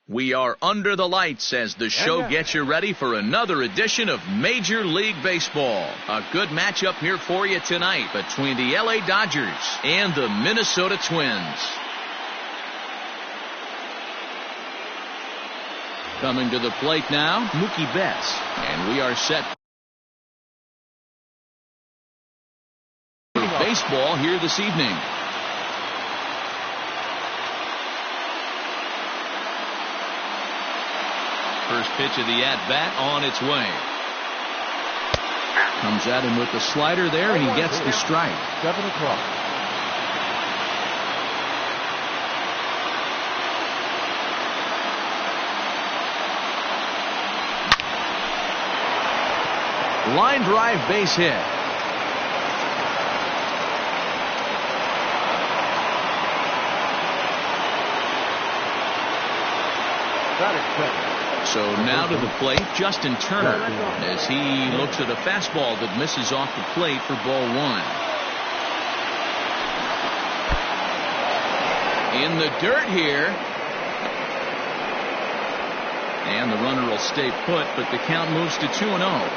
We are under the lights as the show gets you ready for another edition of Major League Baseball. A good matchup here for you tonight between the LA Dodgers and the Minnesota Twins. Coming to the plate now, Mookie Betts. And we are set for baseball here this evening. First pitch of the at-bat on its way. Comes at him with the slider there, and he gets the strike. 7 o'clock. Line drive base hit. That is second. So now to the plate, Justin Turner, as he looks at a fastball that misses off the plate for ball one. In the dirt here. And the runner will stay put, but the count moves to 2-0.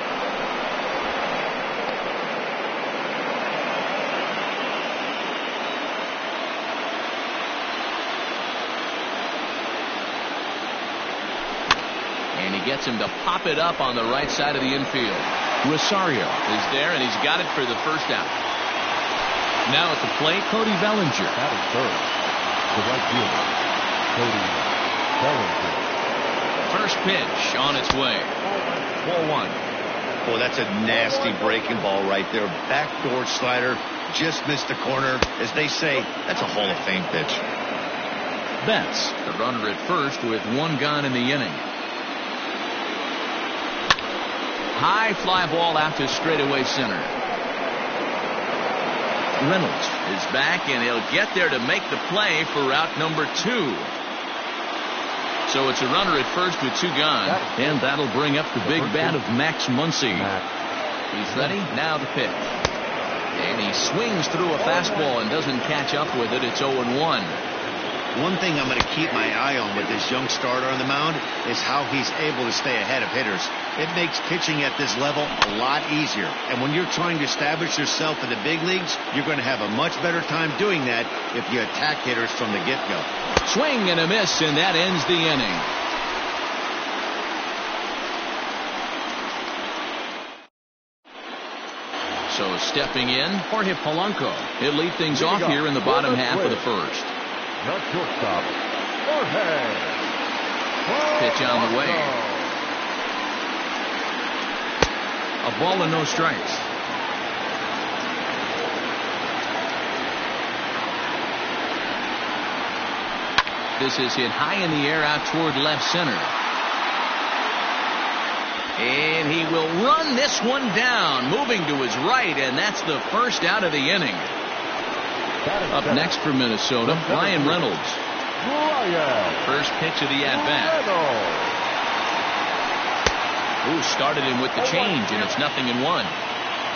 Gets him to pop it up on the right side of the infield. Rosario is there, and he's got it for the first out. Now at the plate, Cody Bellinger. That is third. The right fielder, Cody Bellinger. First pitch on its way. 4-1. Oh, that's a nasty breaking ball right there. Backdoor slider, just missed the corner. As they say, that's a Hall of Fame pitch. Betts, the runner at first with one gone in the inning. High fly ball out to straightaway center. Reynolds is back, and he'll get there to make the play for out number 2. So it's a runner at first with 2 gone, and that'll bring up the big bat of Max Muncy. He's ready. Now the pitch. And he swings through a fastball and doesn't catch up with it. It's 0-1. One thing I'm going to keep my eye on with this young starter on the mound is how he's able to stay ahead of hitters. It makes pitching at this level a lot easier. And when you're trying to establish yourself in the big leagues, you're going to have a much better time doing that if you attack hitters from the get-go. Swing and a miss, and that ends the inning. So stepping in, Jorge Polanco. He'll lead things off here in the bottom half of the first. The shortstop, Jorge. Pitch on the way. A ball and no strikes. This is hit high in the air out toward left center. And he will run this one down, moving to his right, and that's the first out of the inning. Up next for Minnesota, Ryan Reynolds. First pitch of the at-bat. Ooh, started him with the change, and it's 0-1.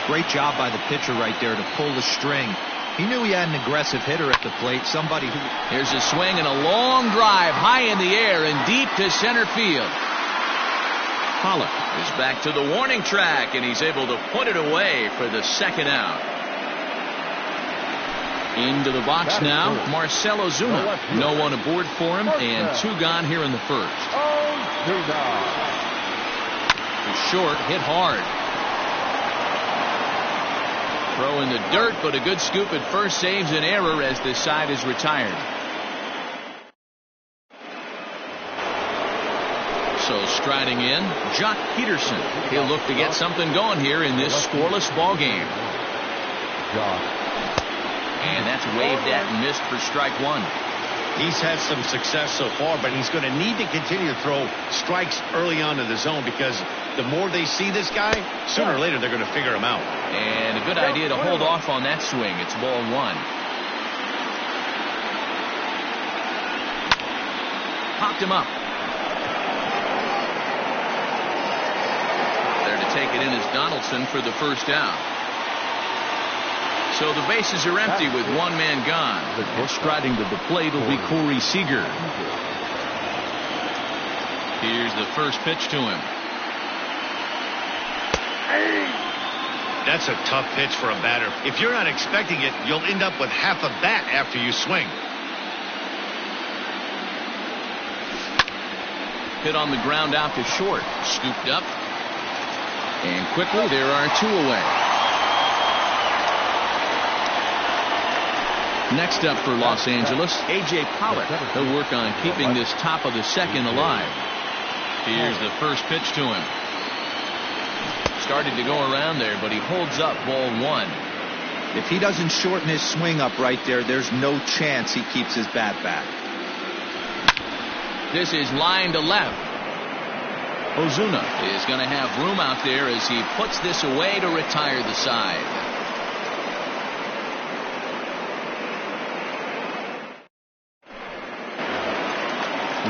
Great job by the pitcher right there to pull the string. He knew he had an aggressive hitter at the plate, somebody who... Here's a swing and a long drive high in the air and deep to center field. Pollock is back to the warning track, and he's able to put it away for the second out. Into the box now, Marcell Ozuna. No one aboard for him, and 2 gone here in the first. Short, hit hard. Throw in the dirt, but a good scoop at first saves an error as this side is retired. So striding in, Jock Peterson. He'll look to get something going here in this scoreless ball game. And that's waved at and missed for strike 1. He's had some success so far, but he's going to need to continue to throw strikes early on in the zone because the more they see this guy, sooner or later they're going to figure him out. And a good idea to hold off on that swing. It's ball 1. Popped him up. There to take it in is Donaldson for the first out. So the bases are empty with 1 man gone. Striding to the plate will be Corey Seager. Here's the first pitch to him. That's a tough pitch for a batter. If you're not expecting it, you'll end up with half a bat after you swing. Hit on the ground out to short. Scooped up. And quickly there are 2 away. Next up for Los Angeles, A.J. Pollock. He'll work on keeping this top of the second alive. Here's the first pitch to him. Started to go around there, but he holds up ball 1. If he doesn't shorten his swing up right there, there's no chance he keeps his bat back. This is line to left. Ozuna is going to have room out there as he puts this away to retire the side.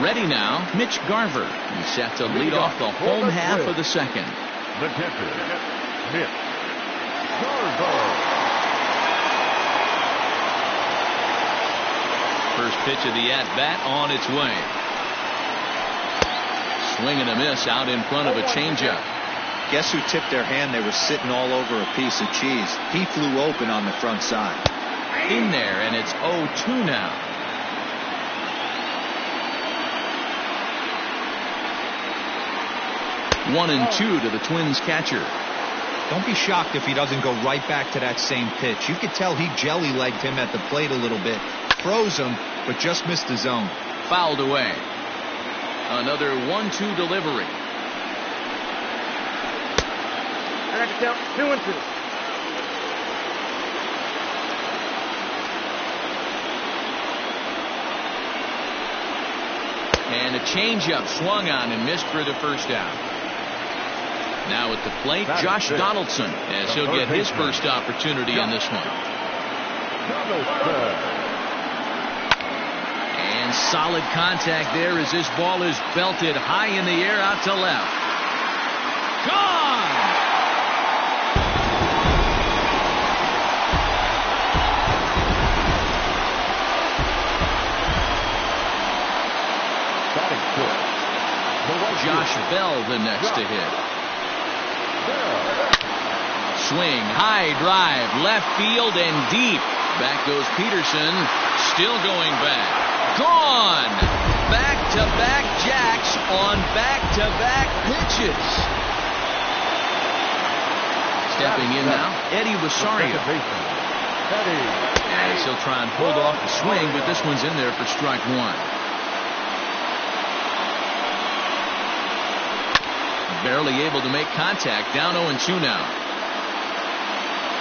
Ready now, Mitch Garver. He's set to lead off the home half of the second. The catcher, Mitch Garver. First pitch of the at-bat on its way. Swing and a miss out in front of a changeup. Guess who tipped their hand? They were sitting all over a piece of cheese. He flew open on the front side. In there, and it's 0-2 now. One and 2 to the Twins catcher. Don't be shocked if he doesn't go right back to that same pitch. You could tell he jelly-legged him at the plate a little bit. Froze him, but just missed the zone. Fouled away. Another 1-2 delivery. I got to count 2 and 2. And a changeup swung on and missed for the first out. Now at the plate, Josh Donaldson, as he'll get his first opportunity in this one. And solid contact there as this ball is belted high in the air out to left. Gone! Josh Bell the next to hit. Swing, high drive, left field and deep. Back goes Peterson, still going back. Gone! Back-to-back jacks on back-to-back pitches. Stepping in now, Eddie Rosario. As he'll try and hold off the swing, but this one's in there for strike 1. Barely able to make contact. Down 0-2 now.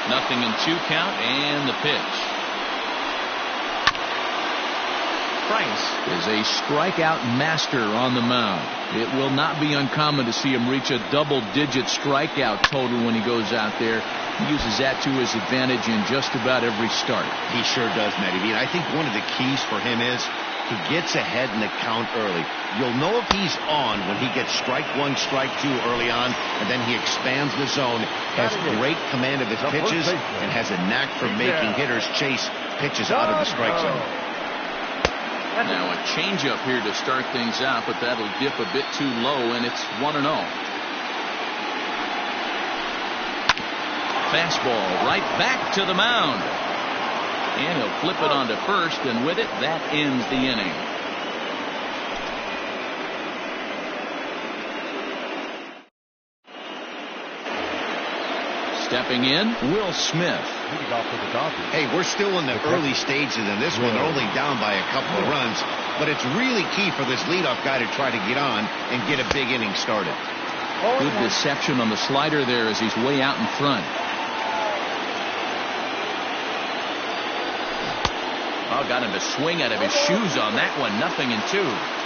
0-2 count and the pitch. Price is a strikeout master on the mound. It will not be uncommon to see him reach a double-digit strikeout total when he goes out there. He uses that to his advantage in just about every start. He sure does, Matty. I think one of the keys for him is he gets ahead in the count early. You'll know if he's on when he gets strike 1, strike 2 early on, and then he expands the zone, has great command of his pitches, and has a knack for making hitters chase pitches out of the strike zone. Now a changeup here to start things out, but that'll dip a bit too low, and it's 1-0. Fastball right back to the mound. And he'll flip it onto first, and with it, that ends the inning. Stepping in, Will Smith. Hey, we're still in the early stages in this one. They're only down by a couple of runs, but it's really key for this leadoff guy to try to get on and get a big inning started. Good deception on the slider there as he's way out in front. Oh, got him to swing out of his shoes on that one. 0-2.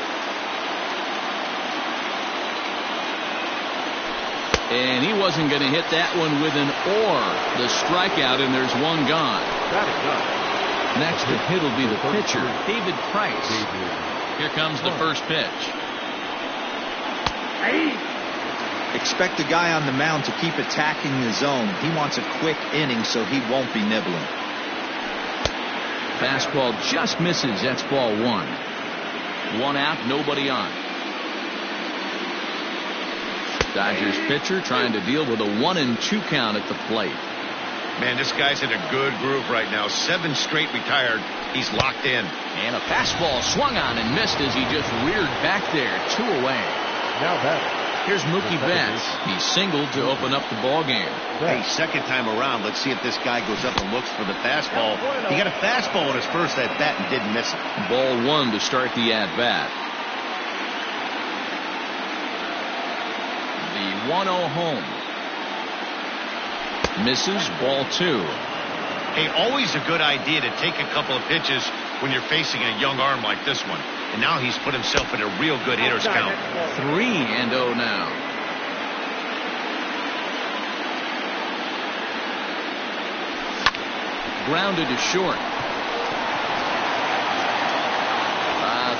And he wasn't going to hit that one with an or. The strikeout, and there's one gone. Next to hit will be the pitcher, David Price. Here comes the first pitch. Expect the guy on the mound to keep attacking the zone. He wants a quick inning, so he won't be nibbling. Fastball just misses. That's ball 1. 1 out, nobody on. Dodgers pitcher trying to deal with a 1-2 count at the plate. Man, this guy's in a good groove right now. 7 straight retired. He's locked in. And a fastball swung on and missed as he just reared back there. 2 away. Now batting. Here's Mookie Betts. He singled to open up the ball game. Hey, second time around, let's see if this guy goes up and looks for the fastball. He got a fastball in his first at bat and didn't miss it. Ball 1 to start the at bat. The 1-0 home. Misses. Ball 2. Hey, always a good idea to take a couple of pitches when you're facing a young arm like this one. And now he's put himself in a real good hitter's count. 3-0 now. Grounded to short.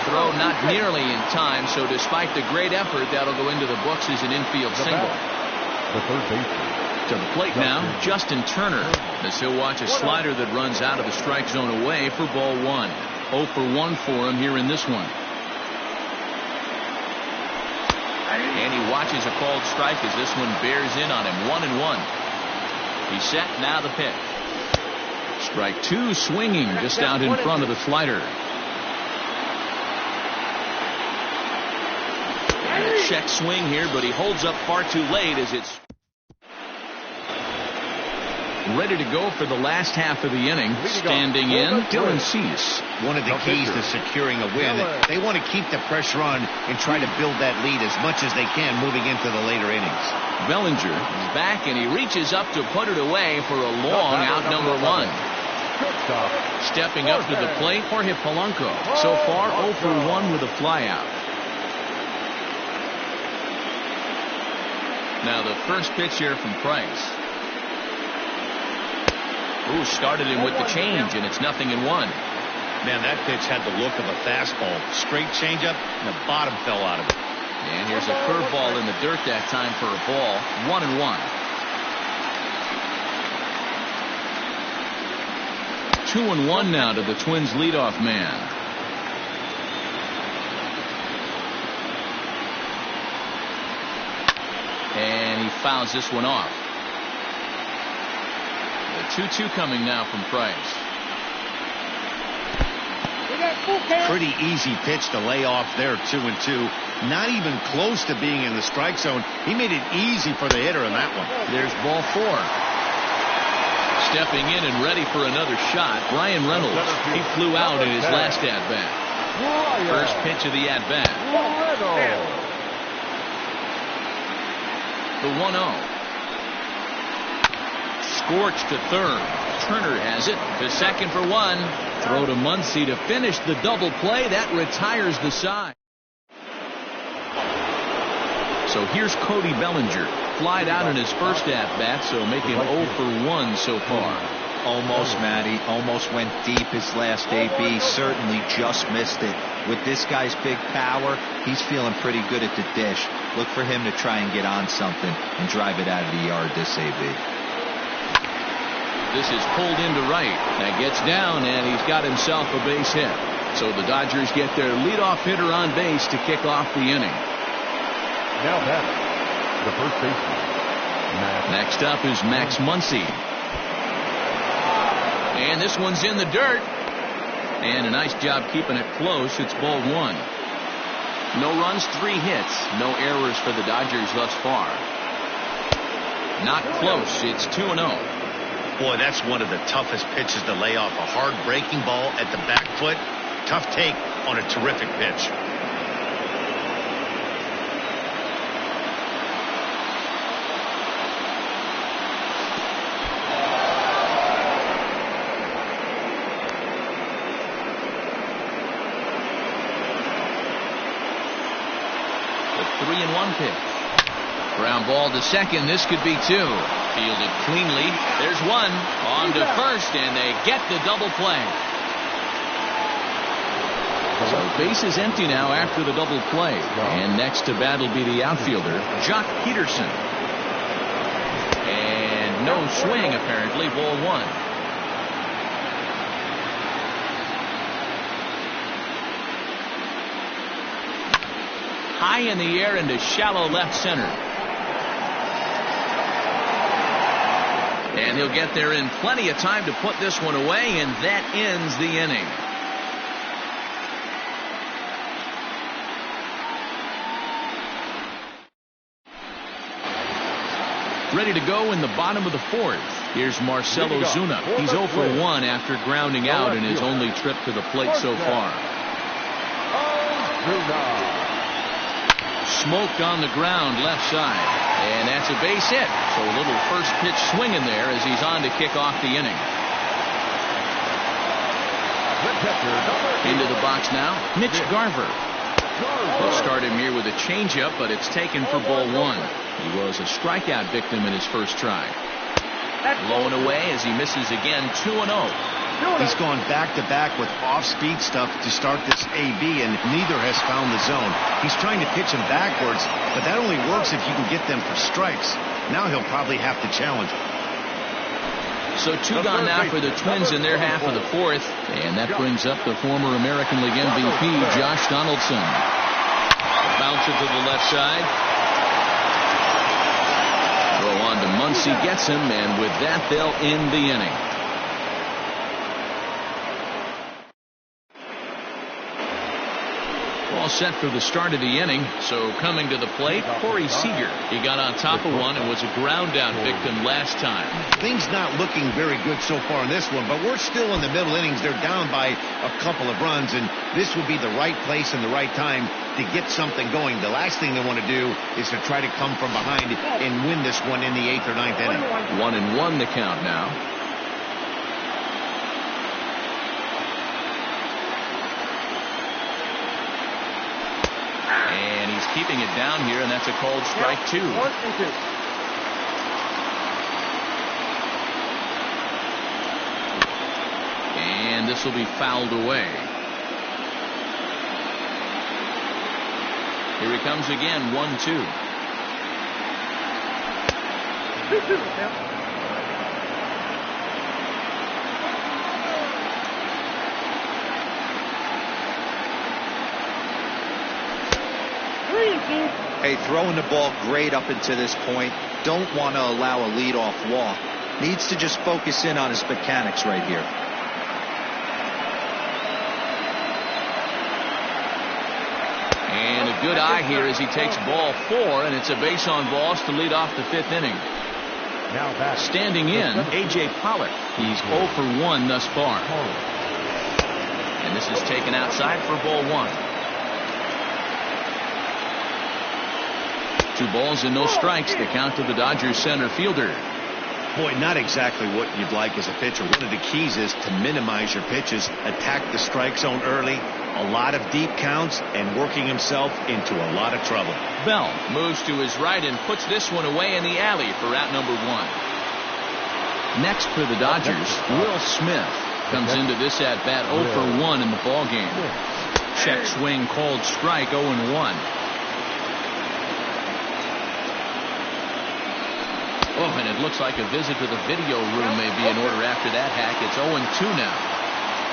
Throw not nearly in time, so despite the great effort, that'll go into the books as an infield single. The third baseman. To the plate now, Justin Turner, as he'll watch a slider that runs out of the strike zone away for ball 1. 0 for 1 for him here in this one. And he watches a called strike as this one bears in on him. 1-1. He's set. Now the pitch. Strike 2, swinging just out in front of the slider. And a check swing here, but he holds up far too late as it's ready to go for the last half of the inning. Standing in, Dylan Cease. One of the keys to securing a win, they want to keep the pressure on and try to build that lead as much as they can moving into the later innings. Bellinger is back, and he reaches up to put it away for a long out number 1. Stepping up to the plate, Jorge Polanco. So far, 0 for 1 with a flyout. Now the first pitch here from Price. Ooh, started him with the change, and it's 0-1. Man, that pitch had the look of a fastball. Straight changeup, and the bottom fell out of it. And here's a curveball in the dirt that time for a ball. 1-1. 2-1 now to the Twins leadoff man. And he fouls this one off. The 2-2 coming now from Price. Pretty easy pitch to lay off there. 2-2. Not even close to being in the strike zone. He made it easy for the hitter in that one. There's ball 4. Stepping in and ready for another shot, Brian Reynolds. He flew out in his last at-bat. First pitch of the at-bat. The 1-0. Scorched to third. Turner has it to second for 1. Throw to Muncy to finish the double play. That retires the side. So here's Cody Bellinger. Flied out in his first at-bat, so making 0 for 1 so far. Almost, Matty. Almost went deep his last AB. Certainly just missed it. With this guy's big power, he's feeling pretty good at the dish. Look for him to try and get on something and drive it out of the yard this AB. This is pulled into right. That gets down, and he's got himself a base hit. So the Dodgers get their leadoff hitter on base to kick off the inning. Now batting, the first baseman. Next up is Max Muncy. And this one's in the dirt. And a nice job keeping it close. It's ball 1. No runs, 3 hits. No errors for the Dodgers thus far. Not close. It's 2-0. Boy, that's one of the toughest pitches to lay off. A hard breaking ball at the back foot. Tough take on a terrific pitch. The 3-1 pitch. Ground ball to second. This could be 2. Fielded cleanly. There's 1. On to first, and they get the double play. So base is empty now after the double play. And next to bat will be the outfielder, Jock Peterson. And no swing, apparently. Ball 1. High in the air into shallow left center. And he'll get there in plenty of time to put this one away, and that ends the inning. Ready to go in the bottom of the fourth. Here's Marcell Ozuna. He's 0 for 1 after grounding out in his only trip to the plate so far. Smoked on the ground left side. And that's a base hit. So a little first pitch swing in there as he's on to kick off the inning. Into the box now, Mitch Garver. They'll start him here with a changeup, but it's taken for ball one. He was a strikeout victim in his first try. Blown away as he misses again, 2-0. He's gone back-to-back with off-speed stuff to start this AB, and neither has found the zone. He's trying to pitch him backwards, but that only works if you can get them for strikes. Now he'll probably have to challenge. So two gone now for the Twins in their half of the fourth, and that brings up the former American League MVP, Josh Donaldson. Bounce it to the left side. Throw on to Muncy, gets him, and with that they'll end the inning. All set for the start of the inning. So coming to the plate, Corey Seager. He got on top of one and was a ground down victim last time. Things not looking very good so far in this one, but we're still in the middle innings. They're down by a couple of runs, and this would be the right place and the right time to get something going. The last thing they want to do is to try to come from behind and win this one in the 8th or 9th inning. 1-1 the count now. And he's keeping it down here, and that's a called strike 2. And this will be fouled away. Here he comes again, 1-2. Hey, throwing the ball great up into this point. Don't want to allow a leadoff walk. Needs to just focus in on his mechanics right here. And a good eye here as he takes ball 4, and it's a base on balls to lead off the 5th inning. Standing in, A.J. Pollock. He's 0 for 1 thus far. And this is taken outside for ball 1. 2 balls and no strikes. The count to the Dodgers center fielder. Boy, not exactly what you'd like as a pitcher. One of the keys is to minimize your pitches, attack the strike zone early, a lot of deep counts, and working himself into a lot of trouble. Bell moves to his right and puts this one away in the alley for out number 1. Next for the Dodgers, Will Smith comes into this at bat 0 for 1 in the ball game. Check swing called strike, 0-1. Oh, and it looks like a visit to the video room may be in order after that hack. It's 0-2 now.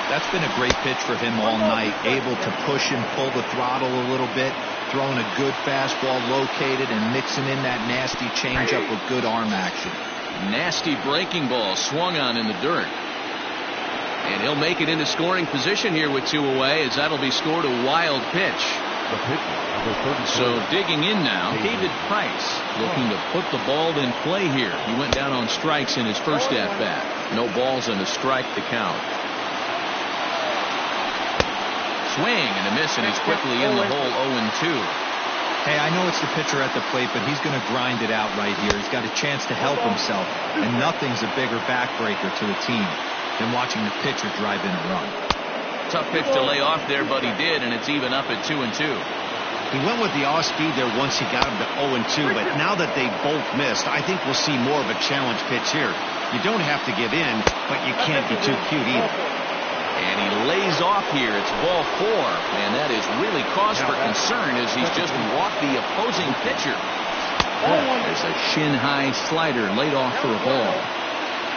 That's been a great pitch for him all night. Able to push and pull the throttle a little bit. Throwing a good fastball located and mixing in that nasty changeup with good arm action. Nasty breaking ball swung on in the dirt. And he'll make it into scoring position here with 2 away, as that'll be scored a wild pitch. So digging in now, David Price looking to put the ball in play here. He went down on strikes in his first at-bat. No balls and a strike to count. Swing and a miss, and he's quickly in the hole, 0-2. Hey, I know it's the pitcher at the plate, but he's going to grind it out right here. He's got a chance to help himself, and nothing's a bigger backbreaker to the team than watching the pitcher drive in a run. Tough pitch to lay off there, but he did, and it's even up at 2-2. He went with the off speed there once he got him to 0-2, but now that they both missed, I think we'll see more of a challenge pitch here. You don't have to give in, but you can't be too cute either. And he lays off here. It's ball 4, and that is really cause for concern as he's just walked the opposing pitcher. There's a shin-high slider laid off for a ball.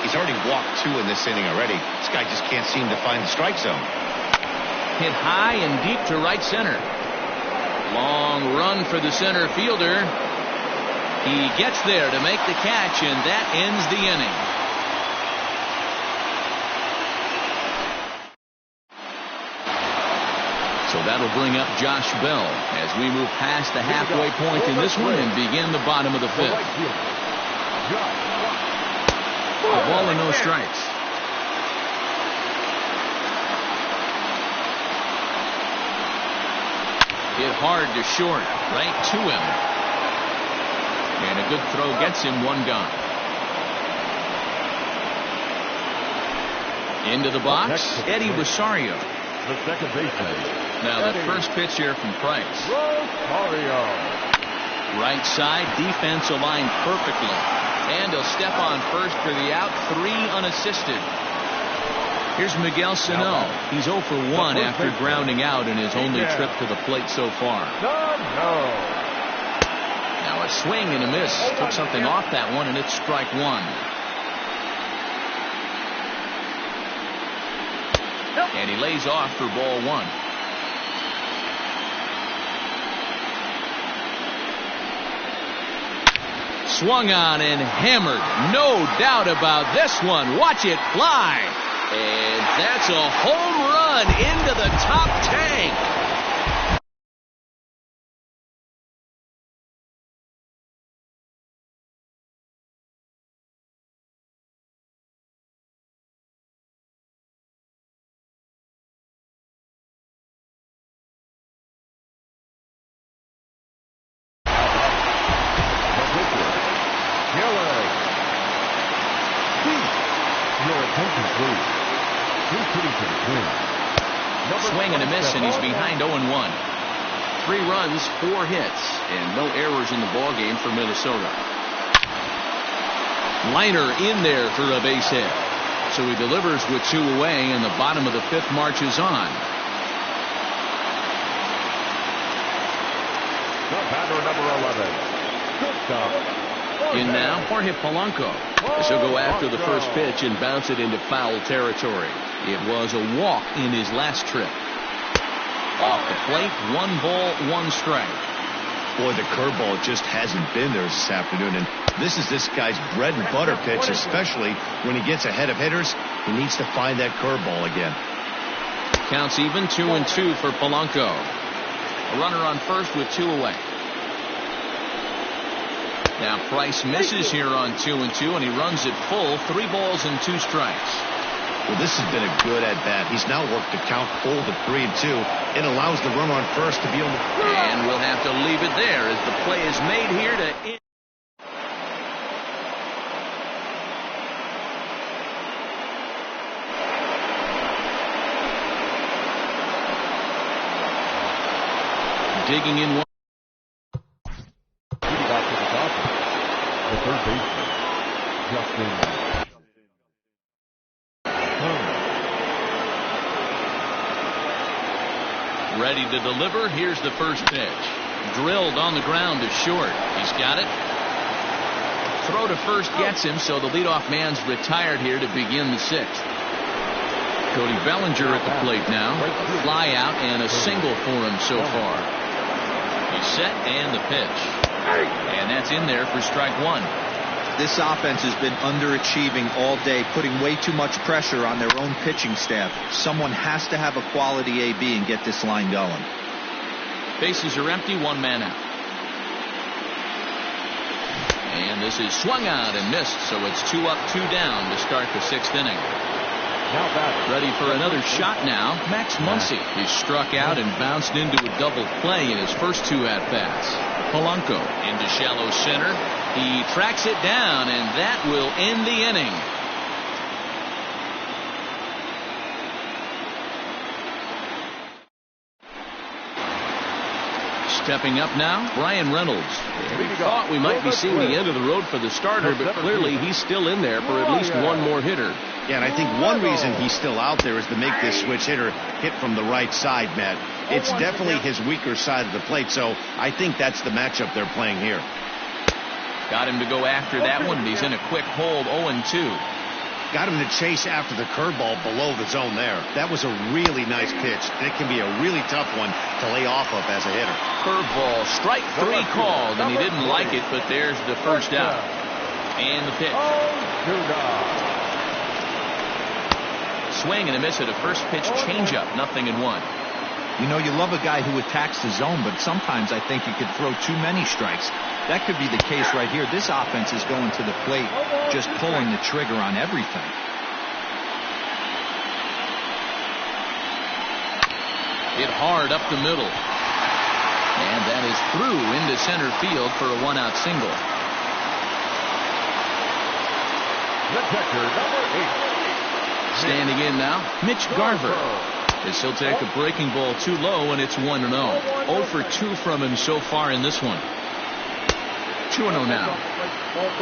He's already walked 2 in this inning already. This guy just can't seem to find the strike zone. Hit high and deep to right center. Long run for the center fielder. He gets there to make the catch, and that ends the inning. So that'll bring up Josh Bell as we move past the halfway point in this one and begin the bottom of the fifth. A ball and no strikes. Hit hard to short, right to him. And a good throw gets him one gone. Into the box, Eddie Rosario. The second baseman. Now the first pitch here from Price. Rosario. Right side, defense aligned perfectly. And he'll step on first for the out, 3 unassisted. Here's Miguel Sano. He's 0 for 1 after grounding out in his only trip to the plate so far. Now a swing and a miss. Took something off that one, and it's strike 1. And he lays off for ball 1. Swung on and hammered. No doubt about this one. Watch it fly. And that's a home run into the top tank. Swing and a miss, and he's behind 0-1. 3 runs, 4 hits, and no errors in the ballgame for Minnesota. Liner in there for a base hit. So he delivers with 2 away, and the bottom of the 5th marches on. The batter, number 11. In now, Jorge Polanco. As he'll go after the first pitch and bounce it into foul territory. It was a walk in his last trip. Off the plate, 1 ball, 1 strike. Boy, the curveball just hasn't been there this afternoon, and this is this guy's bread and butter pitch, especially when he gets ahead of hitters. He needs to find that curveball again. Counts even, 2-2 for Polanco. A runner on first with 2 away. Now Price misses here on 2-2, and he runs it full, 3 balls and 2 strikes. Well, this has been a good at-bat. He's now worked the count full to 3-2. It allows the runner on first to be on the... And we'll have to leave it there as the play is made here to end. Digging in one. The third baseman, Justin. Ready to deliver. Here's the first pitch. Drilled on the ground to short. He's got it. Throw to first gets him, so the leadoff man's retired here to begin the 6th. Cody Bellinger at the plate now. A fly out and a single for him so far. He's set and the pitch. And that's in there for strike 1. This offense has been underachieving all day, putting way too much pressure on their own pitching staff. Someone has to have a quality AB and get this line going. Bases are empty, 1 man out. And this is swung out and missed, so it's 2 up, 2 down to start the 6th inning. Ready for another shot now, Max Muncy. He struck out and bounced into a double play in his first 2 at-bats. Polanco into shallow center. He tracks it down, and that will end the inning. Stepping up now, Brian Reynolds. We thought we might be seeing the end of the road for the starter, but clearly he's still in there for at least 1 more hitter. Yeah, and I think one reason he's still out there is to make this switch hitter hit from the right side, Matt. It's definitely his weaker side of the plate, so I think that's the matchup they're playing here. Got him to go after that one, and he's in a quick hold, 0-2. Got him to chase after the curveball below the zone there. That was a really nice pitch. It can be a really tough one to lay off of as a hitter. Curveball, strike 3 called, and he didn't like it, but there's the first out. And the pitch. Swing and a miss at a first pitch changeup, 0-1. You know, you love a guy who attacks the zone, but sometimes I think you could throw too many strikes. That could be the case right here. This offense is going to the plate, just pulling the trigger on everything. Hit hard up the middle. And that is through into center field for a one-out single. The catcher, number 8. Standing in now, Mitch Garver. As he'll take a breaking ball too low, and it's 1-0. 0 for 2 from him so far in this one. 2-0 now.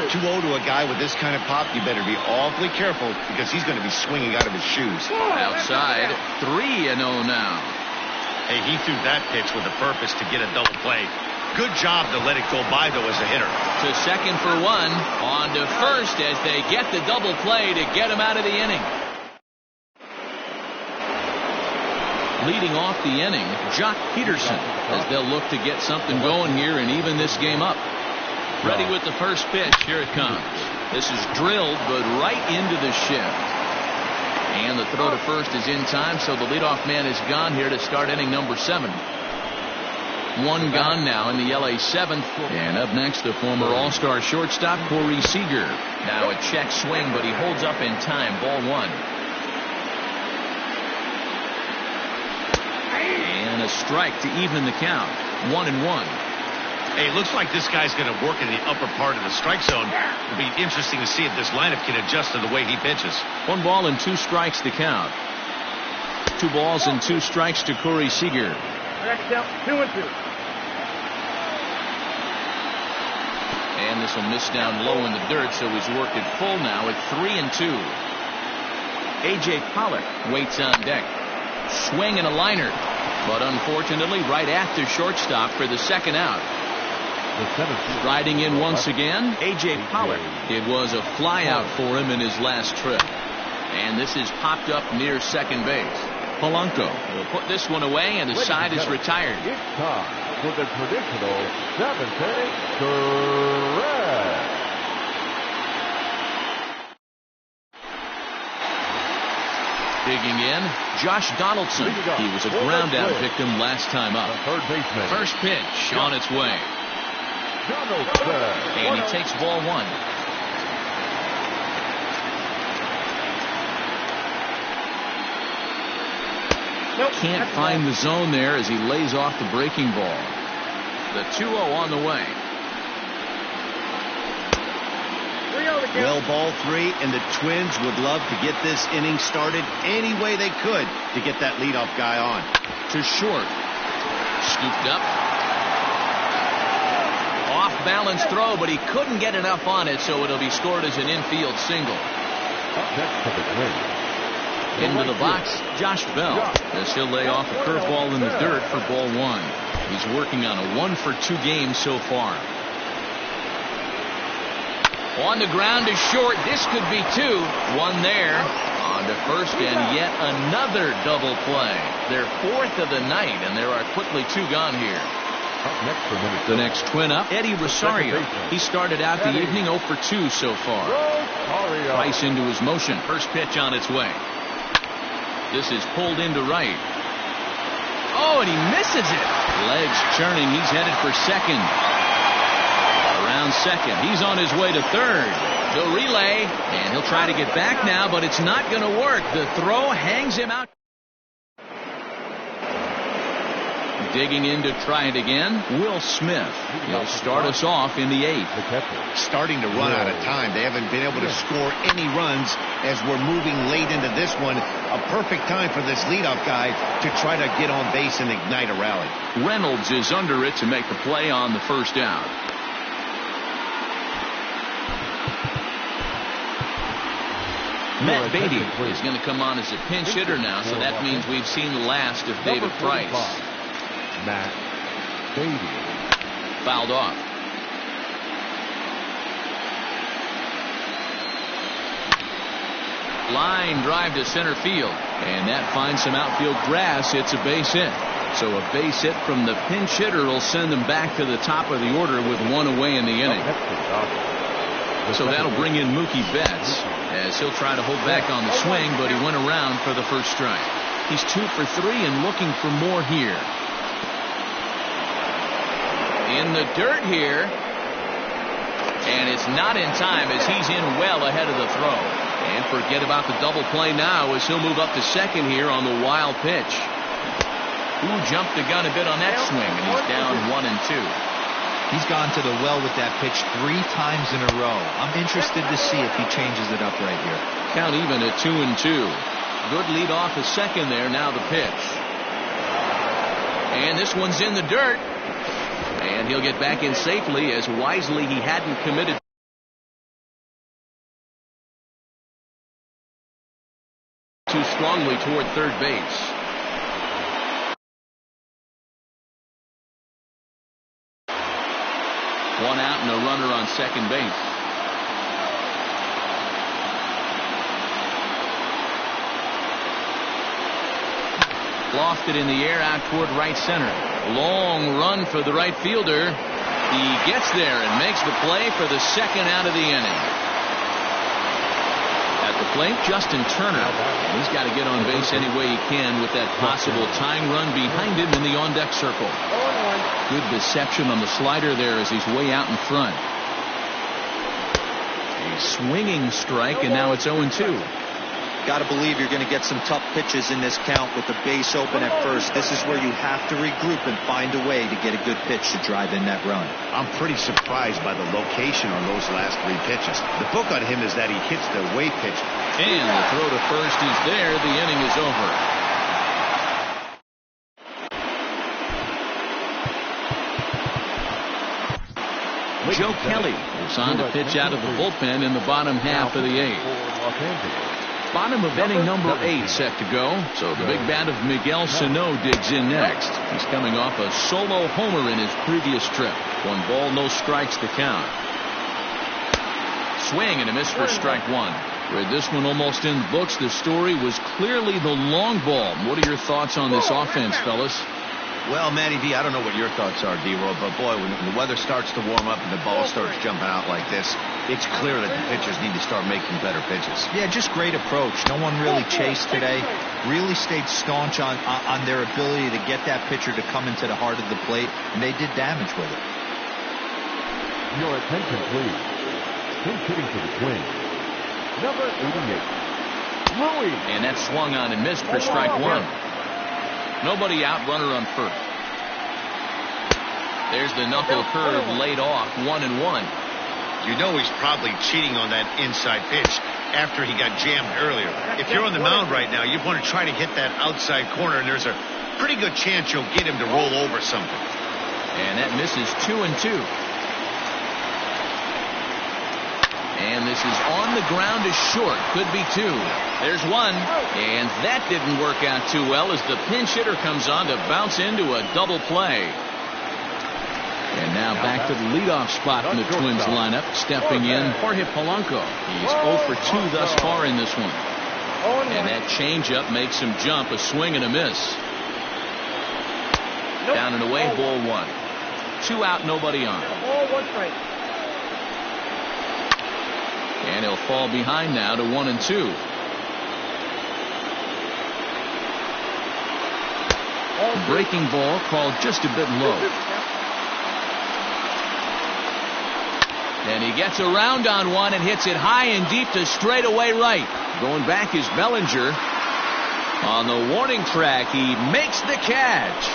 2-0 to a guy with this kind of pop, you better be awfully careful because he's going to be swinging out of his shoes. Outside, 3-0 now. Hey, he threw that pitch with a purpose to get a double play. Good job to let it go by, though, as a hitter. To second for 1. On to first as they get the double play to get him out of the inning. Leading off the inning, Jock Peterson, as they'll look to get something going here and even this game up. Ready with the first pitch. Here it comes. This is drilled, but right into the shift. And the throw to first is in time, so the leadoff man is gone here to start inning number 7. 1 gone now in the LA 7th. And up next, the former All-Star shortstop, Corey Seager. Now a check swing, but he holds up in time. Ball 1. And a strike to even the count. 1-1. Hey, it looks like this guy's going to work in the upper part of the strike zone. It'll be interesting to see if this lineup can adjust to the way he pitches. 1 ball and 2 strikes to count. 2 balls and 2 strikes to Corey Seager. Next out, 2-2. And this will miss down low in the dirt, so he's worked it full now at 3-2. A.J. Pollock waits on deck. Swing and a liner. But unfortunately, right after shortstop for the second out. Riding in once again, A.J. Pollock. It was a flyout for him in his last trip. And this is popped up near second base. Polanco will put this one away, and the side is retired. It's time for the traditional 7th-inning stretch. Digging in, Josh Donaldson. He was a ground-out victim last time up. Third baseman. First pitch on its way. And he takes ball 1. Can't find the zone there as he lays off the breaking ball. The 2-0 on the way. Well, ball 3, and the Twins would love to get this inning started any way they could to get that leadoff guy on. To short. Scooped up. Off-balance throw, but he couldn't get enough on it, so it'll be scored as an infield single. Up next for the Twins. Into the box, Josh Bell, as he'll lay off a curveball in the dirt for ball 1. He's working on a 1-for-2 game so far. On the ground to short. This could be 2. 1 there. On to first, and yet another double play. Their 4th of the night, and there are quickly 2 gone here. Up next for Minnesota. The next twin up, Eddie Rosario. He started out the evening 0 for 2 so far. Price into his motion. First pitch on its way. This is pulled into right. Oh, and he misses it. Legs churning. He's headed for second. Around second. He's on his way to third. The relay, and he'll try to get back now, but it's not going to work. The throw hangs him out. Digging in to try it again, Will Smith. He'll start us off in the 8th. Starting to run out of time. They haven't been able to score any runs as we're moving late into this one. A perfect time for this leadoff guy to try to get on base and ignite a rally. Reynolds is under it to make the play on the first out. Matt Beatty is going to come on as a pinch hitter now, so that means we've seen the last of David Price. Matt Beatty. Fouled off. Line drive to center field, and that finds some outfield grass. It's a base hit. So a base hit from the pinch hitter will send them back to the top of the order with 1 away in the inning. So that'll bring in Mookie Betts, as he'll try to hold back on the swing, but he went around for the first strike. He's 2 for 3 and looking for more here. In the dirt here. And it's not in time as he's in well ahead of the throw. And forget about the double play now as he'll move up to second here on the wild pitch. Ooh, jumped the gun a bit on that swing, and he's down 1-2. He's gone to the well with that pitch 3 times in a row. I'm interested to see if he changes it up right here. Count even at 2-2. Good lead off the second there. Now the pitch. And this one's in the dirt. And he'll get back in safely as wisely he hadn't committed too strongly toward third base. One out and a runner on second base. Lofted in the air out toward right center. Long run for the right fielder. He gets there and makes the play for the second out of the inning. At the plate, Justin Turner. He's got to get on base any way he can with that possible tying run behind him in the on-deck circle. Good deception on the slider there as he's way out in front. A swinging strike, and now it's 0-2. Got to believe you're going to get some tough pitches in this count with the base open at first. This is where you have to regroup and find a way to get a good pitch to drive in that run. I'm pretty surprised by the location on those last 3 pitches. The book on him is that he hits the way pitch. And the throw to first is there. The inning is over. Joe Kelly is on to pitch out of the bullpen in the bottom half of the 8th. Bottom of inning number 8 set to go. So the big bat of Miguel Sano digs in next. He's coming off a solo homer in his previous trip. 1 ball, no strikes to count. Swing and a miss for strike 1. With this one almost in the books, the story was clearly the long ball. What are your thoughts on this offense, fellas? Well, Matty D, I don't know what your thoughts are, D-Roll, but boy, when the weather starts to warm up and the ball starts jumping out like this, it's clear that the pitchers need to start making better pitches. Yeah, just great approach. No one really chased today. Really stayed staunch on their ability to get that pitcher to come into the heart of the plate, and they did damage with it. Your attention, please. Who's hitting for the Twins? Number 88, Louis. And that swung on and missed for strike 1. Nobody out, runner on first. There's the knuckle curve laid off, 1-1. You know he's probably cheating on that inside pitch after he got jammed earlier. If you're on the mound right now, you want to try to hit that outside corner, and there's a pretty good chance you'll get him to roll over something. And that misses 2-2. And this is on the ground is short. Could be 2. There's 1. And that didn't work out too well as the pinch hitter comes on to bounce into a double play. And now back to the leadoff spot in the Twins lineup. Stepping in, Jorge Polanco. He's 0 for 2 thus far in this one. And that changeup makes him jump. A swing and a miss. Down and away, ball 1. 2 out, nobody on. And he'll fall behind now to 1-2. Breaking ball called just a bit low. And he gets around on one and hits it high and deep to straightaway right. Going back is Bellinger. On the warning track, he makes the catch.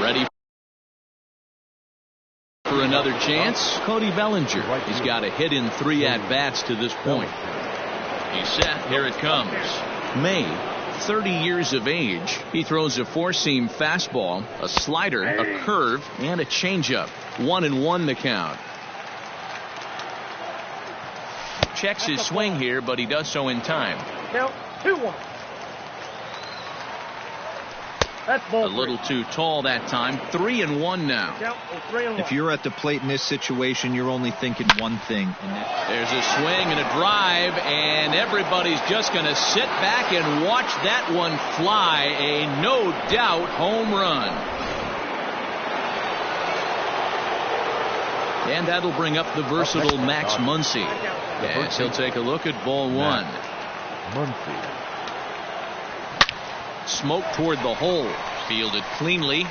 Ready for another chance? Cody Bellinger. He's got a hit in 3 at-bats to this point. He's set. Here it comes. May, 30 years of age. He throws a 4-seam fastball, a slider, a curve, and a changeup. 1-1 the count. Checks his swing here, but he does so in time. Count 2-1. That's A ball little too tall that time. 3-1 now. Count is 3-1. If you're at the plate in this situation, you're only thinking one thing. There's a swing and a drive, and everybody's just going to sit back and watch that one fly. A no-doubt home run. And that'll bring up the versatile Max Muncy. Yes, he'll take a look at ball one. Muncy. Smoke toward the hole. Fielded cleanly.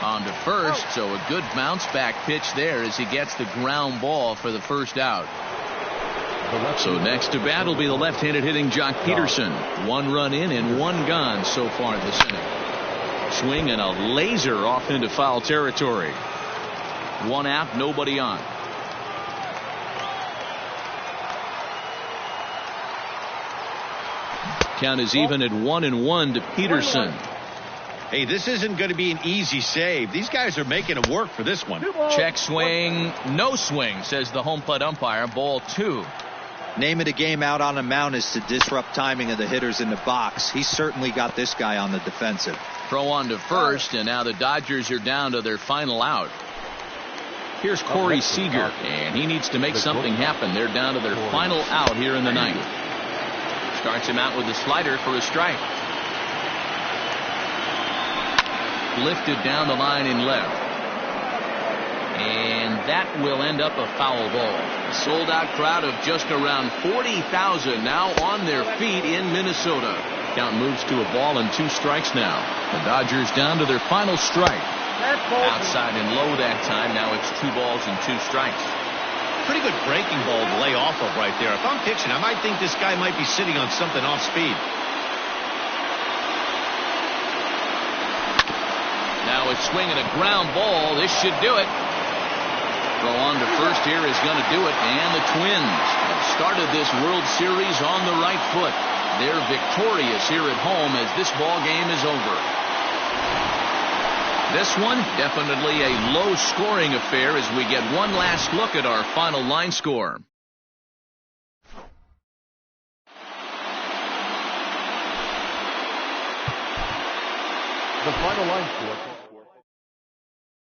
On to first, so a good bounce back pitch there as he gets the ground ball for the first out. So next to bat will be the left-handed hitting Jock Peterson. 1 run in and 1 gone so far this inning. Swing and a laser off into foul territory. 1 out, nobody on. Count is even at 1-1 to Peterson. Hey, this isn't going to be an easy save. These guys are making it work for this one. Check swing, no swing, says the home plate umpire. Ball 2. Name of the game out on the mound is to disrupt timing of the hitters in the box. He's certainly got this guy on the defensive. Throw on to first, and now the Dodgers are down to their final out. Here's Corey Seager, and he needs to make something happen. They're down to their final out here in the ninth. Starts him out with a slider for a strike. Lifted down the line in left. And that will end up a foul ball. A sold-out crowd of just around 40,000 now on their feet in Minnesota. Count moves to a ball and 2 strikes now. The Dodgers down to their final strike. Outside and low that time. Now it's 2 balls and 2 strikes. Pretty good breaking ball to lay off of right there. If I'm pitching, I might think this guy might be sitting on something off speed. Now it's swinging a ground ball. This should do it. Throw on to first here is going to do it. And the Twins have started this World Series on the right foot. They're victorious here at home as this ball game is over. This one definitely a low-scoring affair as we get one last look at our final line score. The final line score.